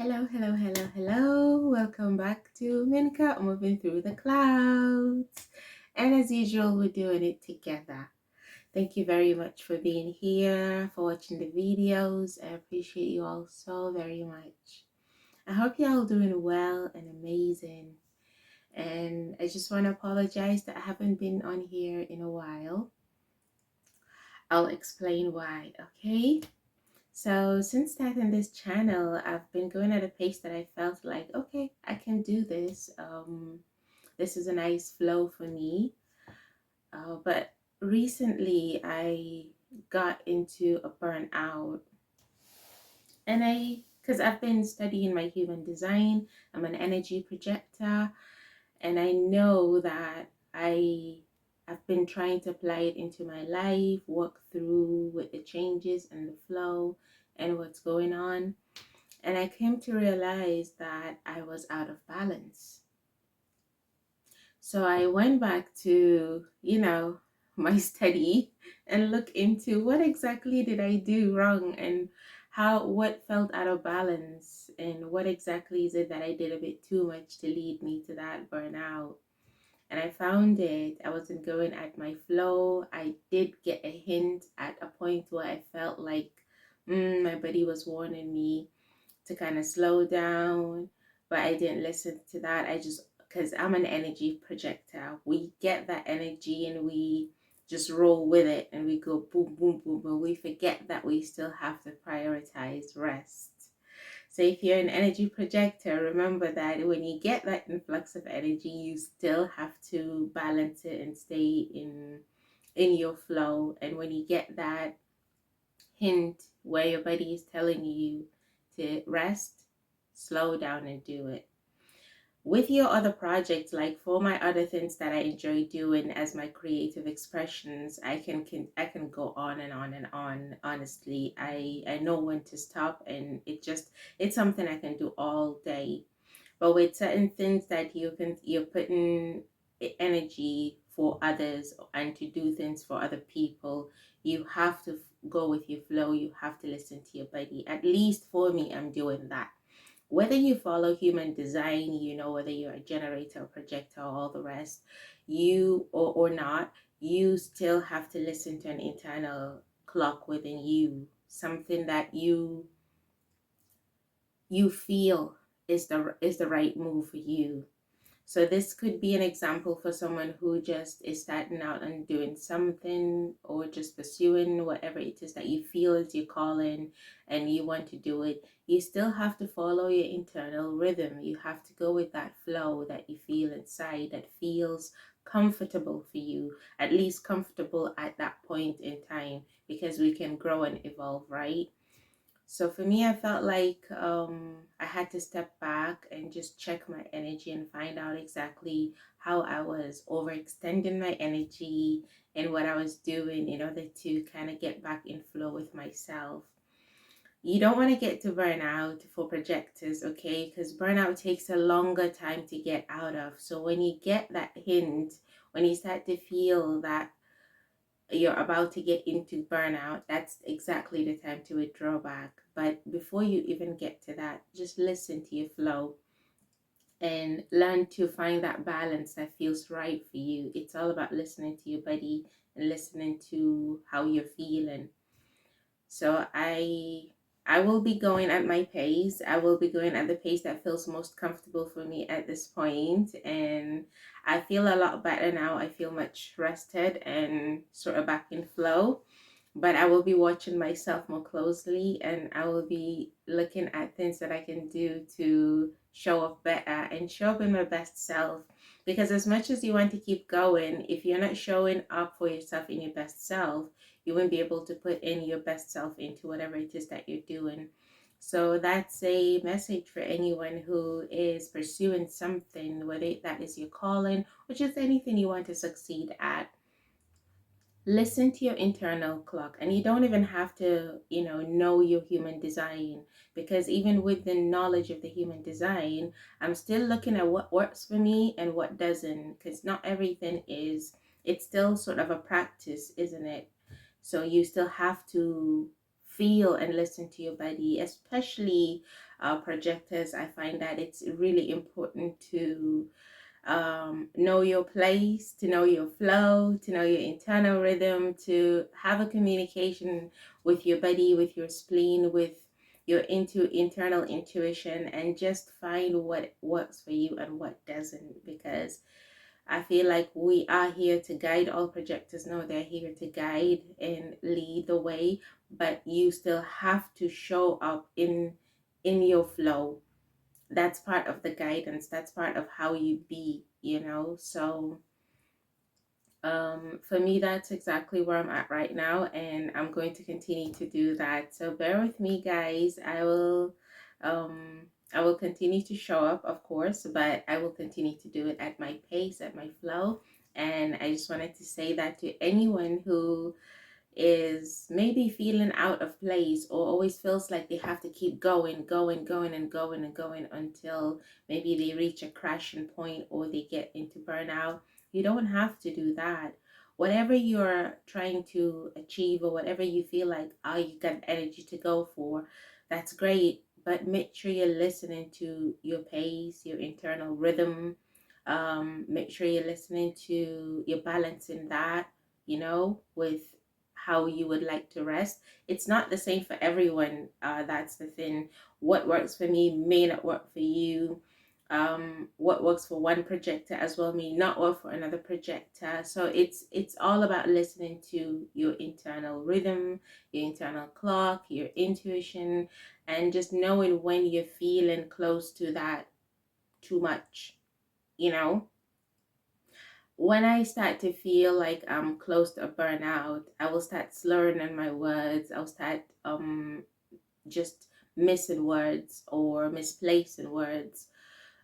Hello, hello, hello, hello. Welcome back to Minka Moving Through the Clouds. And as usual, we're doing it together. Thank you very much for being here, for watching the videos. I appreciate you all so very much. I hope you're all doing well and amazing. And I just want to apologize that I haven't been on here in a while. I'll explain why, okay? So since starting this channel, I've been going at a pace that I felt like, okay, I can do this. This is a nice flow for me. But recently I got into a burnout, and because I've been studying my human design, I'm an energy projector, and I know that I've been trying to apply it into my life, work through with the changes and the flow and what's going on. And I came to realize that I was out of balance. So I went back to, my study and look into what exactly did I do wrong, and what felt out of balance, and what exactly is it that I did a bit too much to lead me to that burnout. And I found I wasn't going at my flow. I did get a hint at a point where I felt like my body was warning me to kind of slow down, but I didn't listen to that. Because I'm an energy projector, we get that energy and we just roll with it and we go boom, boom, boom, but we forget that we still have to prioritize rest. So if you're an energy projector, remember that when you get that influx of energy, you still have to balance it and stay in your flow. And when you get that hint where your body is telling you to rest, slow down and do it. With your other projects, like for my other things that I enjoy doing as my creative expressions, I can go on and on and on. Honestly, I know when to stop, and it's something I can do all day. But with certain things that you're putting energy for others and to do things for other people, you have to go with your flow. You have to listen to your body. At least for me, I'm doing that. Whether you follow human design, whether you're a generator, projector, all the rest, you or not, you still have to listen to an internal clock within you, something that you feel is the right move for you. So this could be an example for someone who just is starting out and doing something, or just pursuing whatever it is that you feel is your calling and you want to do it. You still have to follow your internal rhythm. You have to go with that flow that you feel inside, that feels comfortable for you, at least comfortable at that point in time, because we can grow and evolve, right? So for me, I felt like I had to step back and just check my energy and find out exactly how I was overextending my energy and what I was doing in order to kind of get back in flow with myself. You don't want to get to burnout for projectors, okay? Because burnout takes a longer time to get out of. So when you get that hint, when you start to feel that you're about to get into burnout, that's exactly the time to withdraw back. But before you even get to that, just listen to your flow and learn to find that balance that feels right for you. It's all about listening to your body and listening to how you're feeling. So I will be going at my pace. I will be going at the pace that feels most comfortable for me at this point. And I feel a lot better now. I feel much rested and sort of back in flow. But I will be watching myself more closely, and I will be looking at things that I can do to show up better and show up in my best self. Because as much as you want to keep going, if you're not showing up for yourself in your best self, you won't be able to put in your best self into whatever it is that you're doing. So that's a message for anyone who is pursuing something, whether that is your calling or just anything you want to succeed at. Listen to your internal clock, and you don't even have to know your human design, because even with the knowledge of the human design, I'm still looking at what works for me and what doesn't, because not everything it's still sort of a practice, isn't it? So you still have to feel and listen to your body, especially projectors. I find that it's really important to know your place, to know your flow, to know your internal rhythm, to have a communication with your body, with your spleen, with your internal intuition, and just find what works for you and what doesn't. Because I feel like we are here to guide. All projectors know they're here to guide and lead the way, but you still have to show up in your flow. That's part of the guidance. That's part of how you be, you know. So for me, that's exactly where I'm at right now, and I'm going to continue to do that. So bear with me, guys. I will continue to show up, of course, but I will continue to do it at my pace, at my flow. And I just wanted to say that to anyone who is maybe feeling out of place or always feels like they have to keep going until maybe they reach a crashing point or they get into burnout. You don't have to do that. Whatever you're trying to achieve or whatever you feel like, oh, you got energy to go for, that's great. But make sure you're listening to your pace, your internal rhythm. Make sure you're listening to, you're balancing that, with how you would like to rest. It's not the same for everyone. That's the thing. What works for me may not work for you. What works for one projector as well may not work for another projector. So it's all about listening to your internal rhythm, your internal clock, your intuition, and just knowing when you're feeling close to that too much, you know. When I start to feel like I'm close to a burnout, I will start slurring on my words. I'll start just missing words or misplacing words.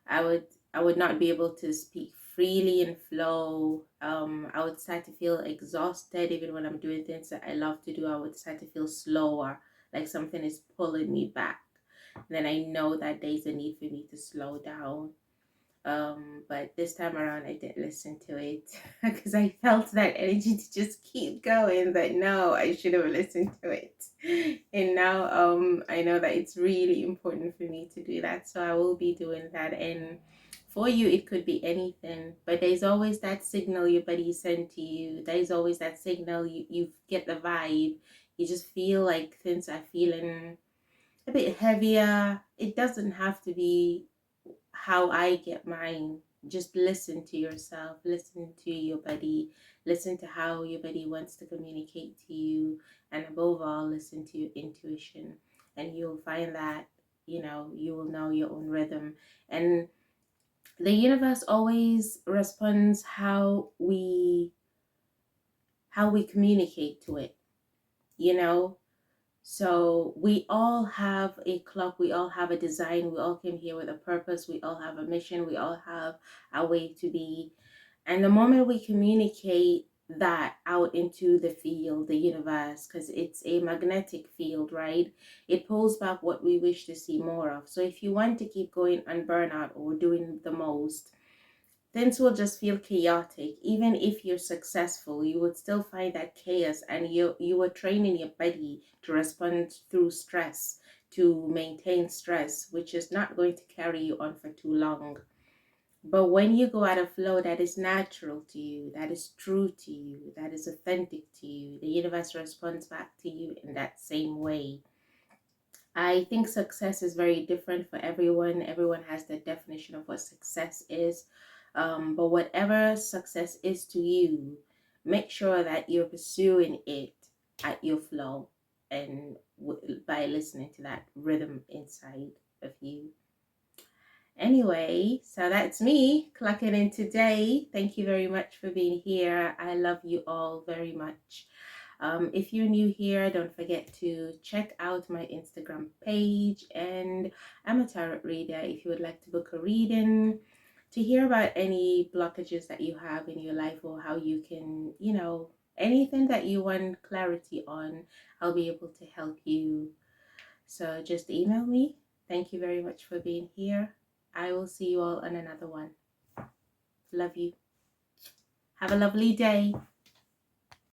I would not be able to speak freely and flow. I would start to feel exhausted even when I'm doing things that I love to do. I would start to feel slower, like something is pulling me back. Then I know that there's a need for me to slow down. But this time around I didn't listen to it because I felt that energy to just keep going, but no, I should have listened to it. And now I know that it's really important for me to do that, so I will be doing that. And for you it could be anything, but there's always that signal your body sent to you. There's always that signal, you get the vibe, you just feel like things are feeling a bit heavier. It doesn't have to be how I get mine. Just listen to yourself, listen to your body, listen to how your body wants to communicate to you, and above all, listen to your intuition. And you'll find that, you will know your own rhythm. And the universe always responds how we communicate to it, you know. So we all have a clock, we all have a design, we all came here with a purpose, we all have a mission, we all have a way to be. And the moment we communicate that out into the field, the universe, because it's a magnetic field, right? It pulls back what we wish to see more of. So if you want to keep going on burnout or doing the most, things will just feel chaotic. Even if you're successful, you would still find that chaos, and you are training your body to respond through stress, to maintain stress, which is not going to carry you on for too long. But when you go out of flow, that is natural to you, that is true to you, that is authentic to you, the universe responds back to you in that same way. I think success is very different for everyone. Everyone has their definition of what success is. But whatever success is to you, make sure that you're pursuing it at your flow and by listening to that rhythm inside of you. Anyway, so that's me clocking in today. Thank you very much for being here. I love you all very much. If you're new here, don't forget to check out my Instagram page, and I'm a tarot reader. If you would like to book a reading, to hear about any blockages that you have in your life or how you can, anything that you want clarity on, I'll be able to help you. So just email me. Thank you very much for being here. I will see you all on another one. Love you. Have a lovely day.